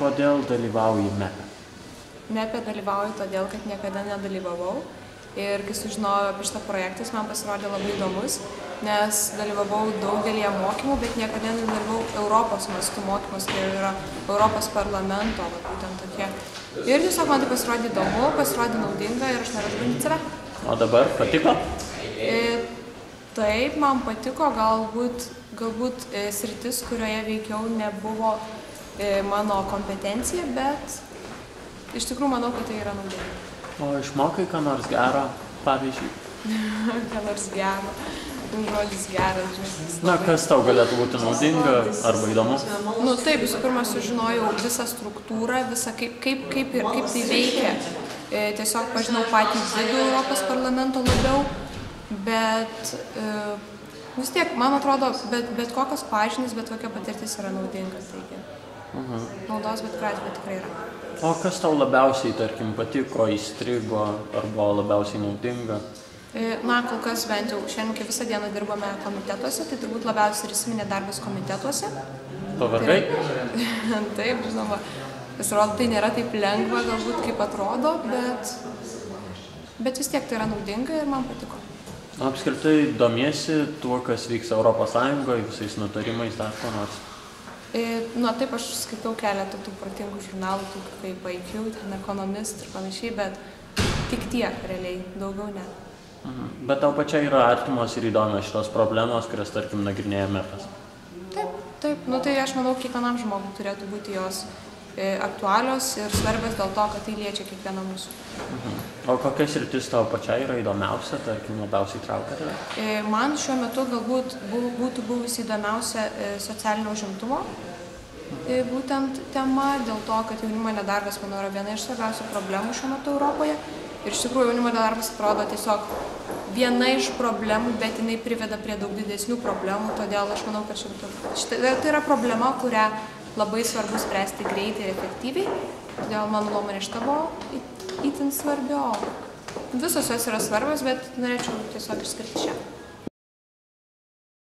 kodėl dalyvauji MEP? MEP dalyvauju todėl, kad niekada nedalyvavau. Ir kai sužinojau apie šitą projektą, jis man pasirodė labai įdomus, nes dalyvavau daugelį mokymų, bet niekada nedalyvavau Europos mastų mokymus, tai yra Europos parlamento, būtent tokie. Ir tiesiog man tai pasirodė įdomu, pasirodė naudinga ir aš norėjau išbandyti save. O dabar patiko? Taip, man patiko, galbūt sritis, kurioje veikiau, nebuvo mano kompetencija, bet iš tikrųjų manau, kad tai yra naudinga. O išmokai ką nors gero, pavyzdžiui? Ką nors gero, žodis geras, žinai. Na, kas tau galėtų būti naudinga arba įdomu? Nu taip, visų pirma, sužinojau visą struktūrą, visą kaip tai veikia. Tiesiog pažinau patį vidų Europos parlamento labiau, bet vis tiek, man atrodo, bet kokios pažintis, bet kokia patirtis yra naudinga. Taigi, naudos bet kuriuo atveju tikrai yra. O kas tau labiausiai, tarkim, patiko, įstrigo arba labiausiai naudinga? Na, kol kas bent jau šiandien, kai visą dieną dirbame komitetuose, tai turbūt labiausiai ir įsiminė darbas komitetuose. Pavargai? Taip, žinoma, pasirodo, tai nėra taip lengva, galbūt kaip atrodo, bet vis tiek tai yra naudinga ir man patiko. Apskritai domiesi tuo, kas vyksta Europos Sąjungoje, visais nutarimais, dar ko nors? Nu, taip, aš skaitau keletą tų protingų žurnalų, tokių kaip IQ, ten Economist ir panašiai, bet tik tiek, realiai, daugiau ne. Bet tau pačiai yra artimos ir įdomios šitos problemos, kurias, tarkim, nagrinėja MEP-as? Taip, nu tai aš manau, kiekvienam žmogui turėtų būti jos aktualios ir svarbios dėl to, kad tai liečia kiekvieną mūsų. O kokia sritis tau pačiai yra įdomiausia, tarkim, labiausiai traukia tave? Man šiuo metu galbūt būtų buvusi įdomiausia socialinio užimtumo būtent tema, dėl to, kad jaunimo nedarbas, manau, yra viena iš svarbiausių problemų šiuo metu Europoje. Ir iš tikrųjų jaunimo nedarbas atrodo tiesiog viena iš problemų, bet jinai priveda prie daug didesnių problemų, todėl aš manau, kad tai yra problema, kurią labai svarbu spręsti greitai ir efektyviai. Todėl mano nuomonė šita buvo itin svarbi, o visos jos yra svarbios, bet norėčiau tiesiog išskirti šią.